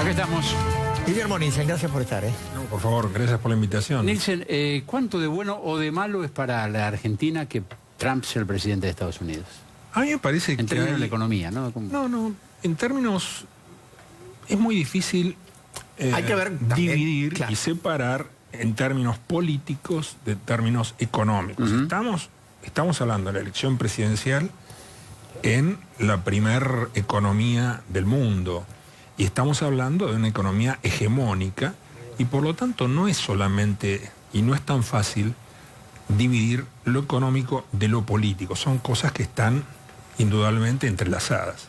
Acá estamos. Guillermo Nielsen, gracias por estar. No, por favor, gracias por la invitación. Nielsen, ¿cuánto de bueno o de malo es para la Argentina que Trump sea el presidente de Estados Unidos? A mí me parece que en términos de la economía, ¿no? No, en términos... Es muy difícil hay que ver también, dividir claro, y separar en términos políticos de términos económicos. Estamos hablando de la elección presidencial en la primer economía del mundo y estamos hablando de una economía hegemónica y por lo tanto no es solamente y no es tan fácil dividir lo económico de lo político. Son cosas que están indudablemente entrelazadas.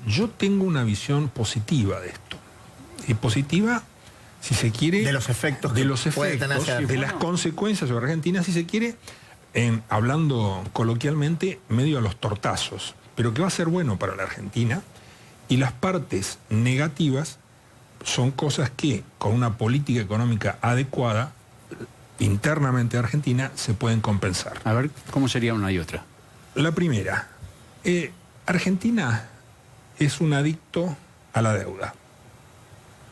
Yo tengo una visión positiva de esto. Y positiva, si se quiere... De los efectos de las consecuencias sobre Argentina, si se quiere, hablando coloquialmente, medio a los tortazos. Pero que va a ser bueno para la Argentina. Y las partes negativas son cosas que, con una política económica adecuada, internamente de Argentina, se pueden compensar. A ver, ¿cómo sería una y otra? La primera, Argentina es un adicto a la deuda.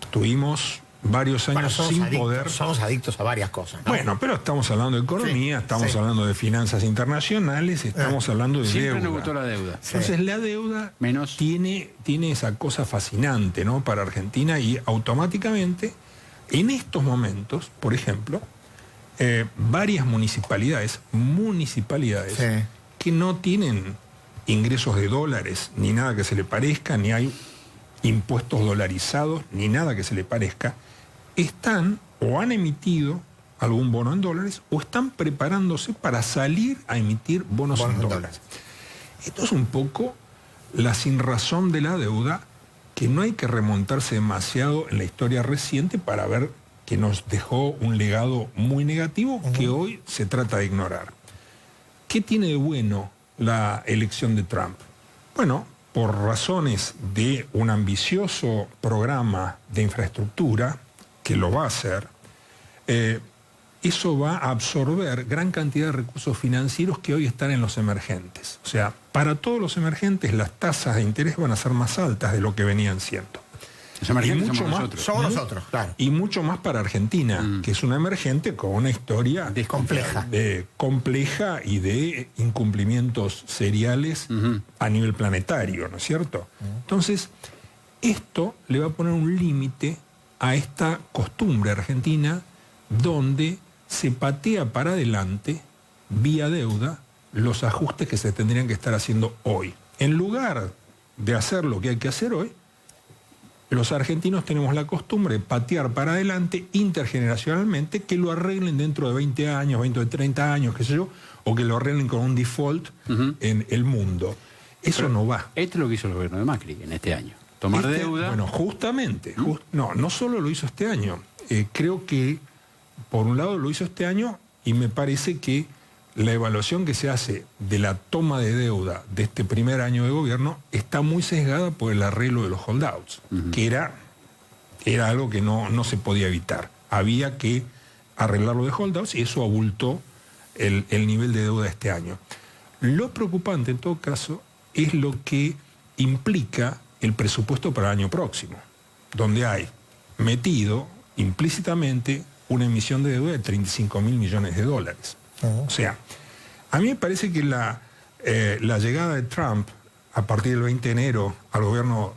Tuvimos varios años sin poder... Somos adictos a varias cosas, ¿no? Bueno, pero estamos hablando de economía, estamos hablando de finanzas internacionales, estamos hablando de siempre deuda. Siempre nos gustó la deuda. Entonces la deuda tiene esa cosa fascinante, ¿no?, para Argentina, y automáticamente, en estos momentos, por ejemplo, varias municipalidades que no tienen ingresos de dólares, ni nada que se le parezca, ni hay impuestos dolarizados, ni nada que se le parezca, están o han emitido algún bono en dólares o están preparándose para salir a emitir bonos en dólares. Esto es un poco la sinrazón de la deuda, que no hay que remontarse demasiado en la historia reciente para ver que nos dejó un legado muy negativo que hoy se trata de ignorar. ¿Qué tiene de bueno la elección de Trump? Bueno, por razones de un ambicioso programa de infraestructura, que lo va a hacer, eso va a absorber gran cantidad de recursos financieros que hoy están en los emergentes. O sea, para todos los emergentes las tasas de interés van a ser más altas de lo que venían siendo. Los emergentes y mucho somos más, nosotros. Somos nosotros, claro. Y mucho más para Argentina, que es una emergente con una historia compleja y de incumplimientos seriales a nivel planetario, ¿no es cierto? Entonces, esto le va a poner un límite a esta costumbre argentina donde se patea para adelante, vía deuda, los ajustes que se tendrían que estar haciendo hoy. En lugar de hacer lo que hay que hacer hoy, los argentinos tenemos la costumbre de patear para adelante intergeneracionalmente, que lo arreglen dentro de 20 años, 20 o 30 años, qué sé yo, o que lo arreglen con un default en el mundo. Eso no va. Esto es lo que hizo el gobierno de Macri en este año. Tomar deuda. Bueno, justamente. No solo lo hizo este año. Creo que, por un lado, lo hizo este año y me parece que la evaluación que se hace de la toma de deuda de este primer año de gobierno está muy sesgada por el arreglo de los holdouts, que era algo que no se podía evitar. Había que arreglarlo de holdouts y eso abultó el nivel de deuda de este año. Lo preocupante, en todo caso, es lo que implica el presupuesto para el año próximo, donde hay metido implícitamente una emisión de deuda de 35.000 millones de dólares. O sea, a mí me parece que la llegada de Trump a partir del 20 de enero al gobierno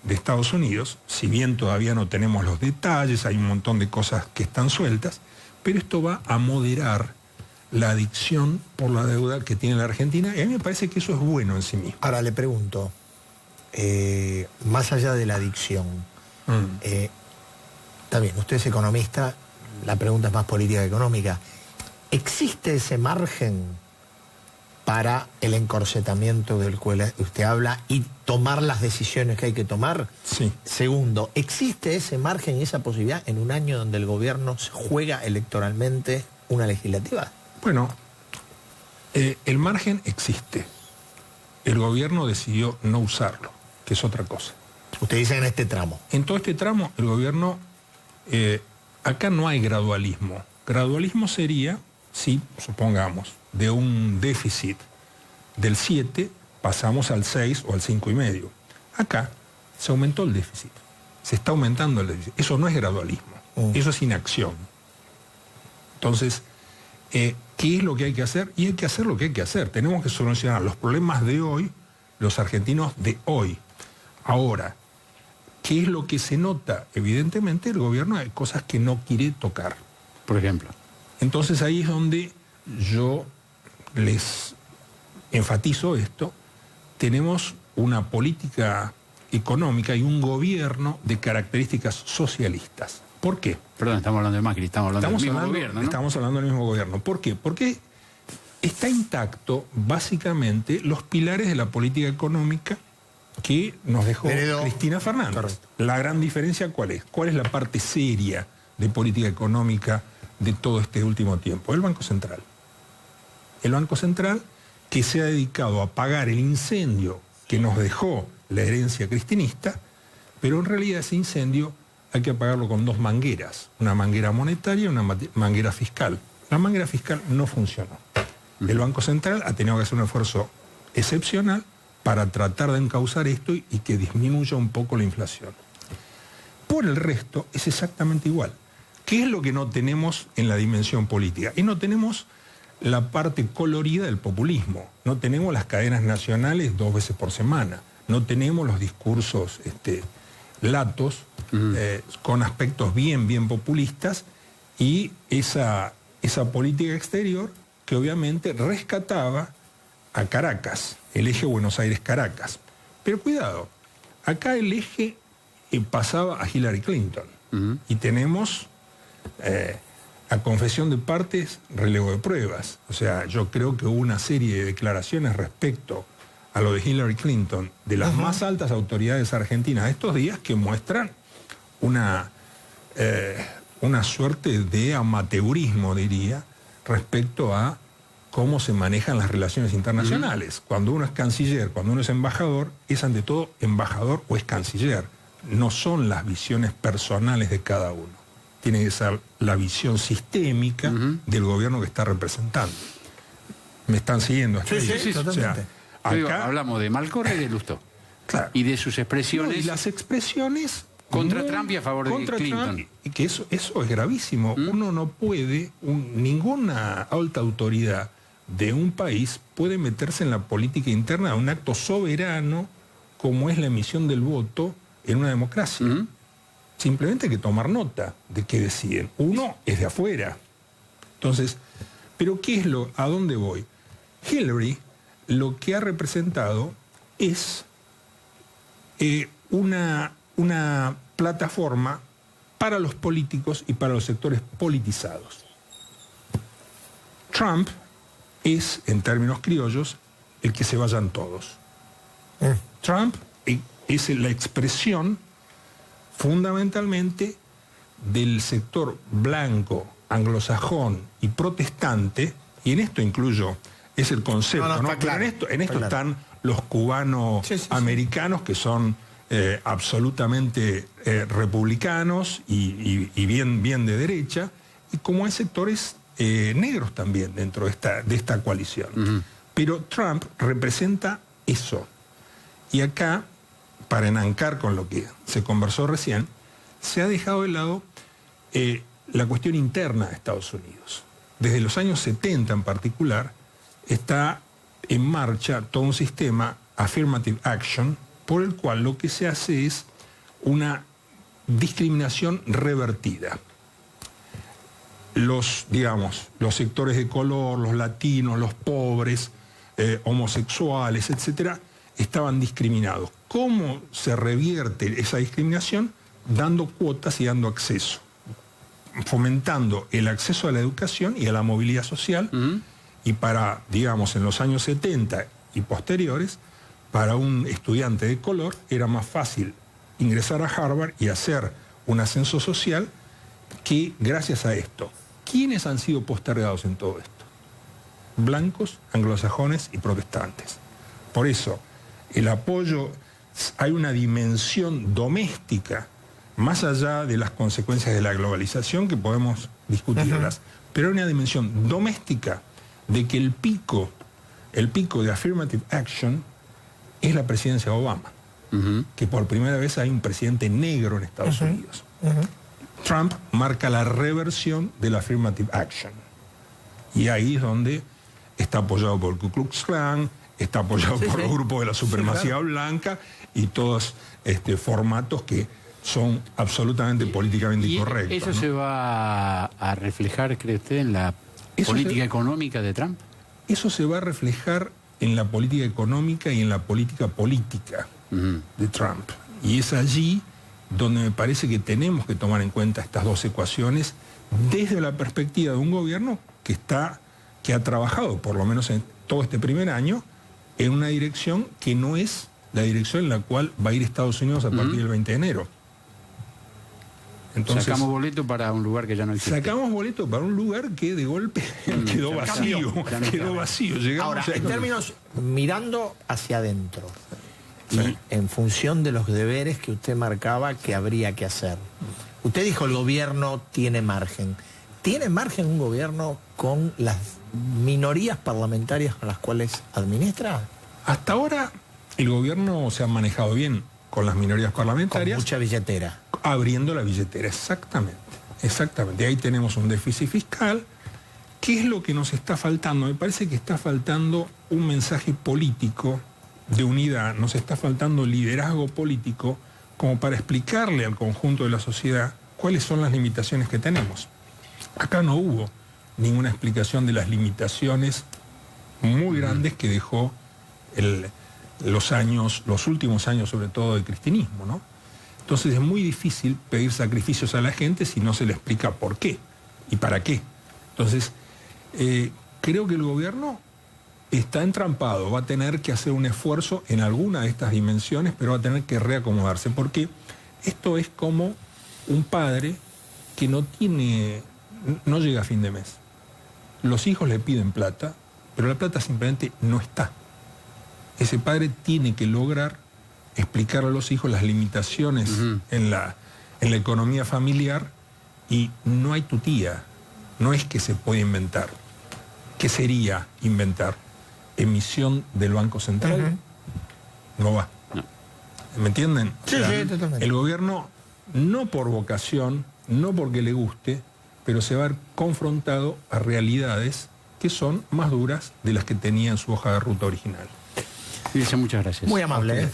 de Estados Unidos, si bien todavía no tenemos los detalles, hay un montón de cosas que están sueltas, pero esto va a moderar la adicción por la deuda que tiene la Argentina, y a mí me parece que eso es bueno en sí mismo. Ahora le pregunto, más allá de la adicción, está bien, usted es economista, la pregunta es más política que económica. ¿Existe ese margen para el encorsetamiento del cual usted habla y tomar las decisiones que hay que tomar? Sí. Segundo, ¿existe ese margen y esa posibilidad en un año donde el gobierno se juega electoralmente una legislativa? Bueno, el margen existe. El gobierno decidió no usarlo, que es otra cosa. Usted dice en este tramo. En todo este tramo, el gobierno... acá no hay gradualismo. Gradualismo sería... Si, supongamos, de un déficit del 7 pasamos al 6 o al 5,5. Acá se aumentó el déficit. se está aumentando el déficit. Eso no es gradualismo, eso es inacción. Entonces, ¿qué es lo que hay que hacer? Y hay que hacer lo que hay que hacer. Tenemos que solucionar los problemas de hoy, los argentinos de hoy. Ahora, ¿qué es lo que se nota? Evidentemente el gobierno hay cosas que no quiere tocar. Por ejemplo. Entonces ahí es donde yo les enfatizo esto. Tenemos una política económica y un gobierno de características socialistas. ¿Por qué? Perdón, estamos hablando de Macri, estamos hablando del mismo gobierno, ¿no? Estamos hablando del mismo gobierno. ¿Por qué? Porque está intacto básicamente los pilares de la política económica que nos dejó Cristina Fernández. Correcto. La gran diferencia, ¿cuál es? ¿Cuál es la parte seria de política económica de todo este último tiempo? El Banco Central. El Banco Central que se ha dedicado a apagar el incendio que nos dejó la herencia cristinista, pero en realidad ese incendio hay que apagarlo con dos mangueras, una manguera monetaria y una manguera fiscal. La manguera fiscal no funcionó. El Banco Central ha tenido que hacer un esfuerzo excepcional para tratar de encauzar esto y que disminuya un poco la inflación. Por el resto es exactamente igual. ¿Qué es lo que no tenemos en la dimensión política? Y no tenemos la parte colorida del populismo. No tenemos las cadenas nacionales 2 veces por semana. No tenemos los discursos latos, con aspectos bien populistas, y esa política exterior que obviamente rescataba a Caracas, el eje Buenos Aires-Caracas. Pero cuidado, acá el eje pasaba a Hillary Clinton. Y tenemos a confesión de partes, relevo de pruebas. O sea, yo creo que hubo una serie de declaraciones respecto a lo de Hillary Clinton, de las más altas autoridades argentinas de estos días, que muestran una suerte de amateurismo, diría, respecto a cómo se manejan las relaciones internacionales. Cuando uno es canciller, cuando uno es embajador, es ante todo embajador o es canciller. No son las visiones personales de cada uno. Tiene que ser la visión sistémica del gobierno que está representando. ¿Me están siguiendo? Sí, totalmente. O sea, acá hablamos de Malcorra y de Lustó. Claro. Y de sus expresiones. No, y las expresiones contra Trump y a favor de Clinton. Trump, y que eso es gravísimo. Uno no puede, ninguna alta autoridad de un país puede meterse en la política interna de un acto soberano como es la emisión del voto en una democracia. Simplemente hay que tomar nota de qué deciden. Uno es de afuera. Entonces, ¿pero qué es a dónde voy? Hillary lo que ha representado es una plataforma para los políticos y para los sectores politizados. Trump es, en términos criollos, el que se vayan todos. Trump es la expresión fundamentalmente del sector blanco, anglosajón y protestante, y en esto incluyo, es el concepto, ¿no? Pero claro, en esto están los cubanos americanos que son absolutamente republicanos y bien de derecha, y como hay sectores negros también dentro de esta coalición. Pero Trump representa eso. Y acá, para enancar con lo que se conversó recién, se ha dejado de lado la cuestión interna de Estados Unidos. Desde los años 70 en particular, está en marcha todo un sistema, Affirmative Action, por el cual lo que se hace es una discriminación revertida. Los sectores de color, los latinos, los pobres, homosexuales, etcétera, estaban discriminados. ¿Cómo se revierte esa discriminación? Dando cuotas y dando acceso, fomentando el acceso a la educación y a la movilidad social, y para, en los años 70 y posteriores, para un estudiante de color era más fácil ingresar a Harvard y hacer un ascenso social que gracias a esto. ¿Quiénes han sido postergados en todo esto? Blancos, anglosajones y protestantes. Por eso, el apoyo, hay una dimensión doméstica, más allá de las consecuencias de la globalización que podemos discutirlas, pero hay una dimensión doméstica de que el pico de Affirmative Action es la presidencia de Obama. que por primera vez hay un presidente negro en Estados Unidos. Trump marca la reversión del affirmative action. Y ahí es donde está apoyado por el Ku Klux Klan, está apoyado por los grupos de la supremacía blanca y todos formatos que son absolutamente políticamente incorrectos. ¿Eso ¿no? se va a reflejar, cree usted, en la política económica de Trump? Eso se va a reflejar en la política económica y en la política de Trump. Y es allí donde me parece que tenemos que tomar en cuenta estas dos ecuaciones desde la perspectiva de un gobierno que ha trabajado, por lo menos en todo este primer año, en una dirección que no es la dirección en la cual va a ir Estados Unidos a partir del 20 de enero. Entonces, sacamos boleto para un lugar que ya no existe. Sacamos boleto para un lugar que de golpe quedó vacío. Quedó vacío. Llegamos ahora, en términos, mirando hacia adentro, y en función de los deberes que usted marcaba que habría que hacer. Usted dijo el gobierno tiene margen. ¿Tiene margen un gobierno con las minorías parlamentarias con las cuales administra? Hasta ahora el gobierno se ha manejado bien con las minorías parlamentarias. Con mucha billetera. Abriendo la billetera, exactamente. Ahí tenemos un déficit fiscal. ¿Qué es lo que nos está faltando? Me parece que está faltando un mensaje político de unidad, nos está faltando liderazgo político como para explicarle al conjunto de la sociedad cuáles son las limitaciones que tenemos. Acá no hubo ninguna explicación de las limitaciones muy grandes que dejó los últimos años, sobre todo del cristianismo, ¿no? Entonces es muy difícil pedir sacrificios a la gente si no se le explica por qué y para qué. Entonces, creo que el gobierno está entrampado, va a tener que hacer un esfuerzo en alguna de estas dimensiones, pero va a tener que reacomodarse, porque esto es como un padre que no llega a fin de mes. Los hijos le piden plata, pero la plata simplemente no está. Ese padre tiene que lograr explicar a los hijos las limitaciones en la economía familiar, y no hay tutía, no es que se puede inventar. ¿Qué sería inventar? ¿Emisión del Banco Central? No va. No. ¿Me entienden? Sí, totalmente. El gobierno, no por vocación, no porque le guste, pero se va a ver confrontado a realidades que son más duras de las que tenía en su hoja de ruta original. Dice, muchas gracias. Muy amable.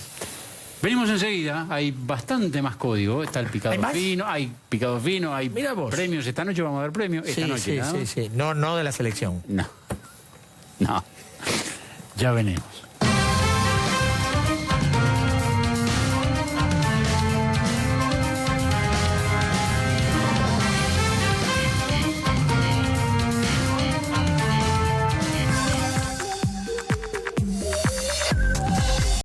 Venimos enseguida, hay bastante más código, está el picado fino, hay premios, esta noche vamos a ver premios, esta noche, ¿no? Sí, no de la selección. No, ya venimos.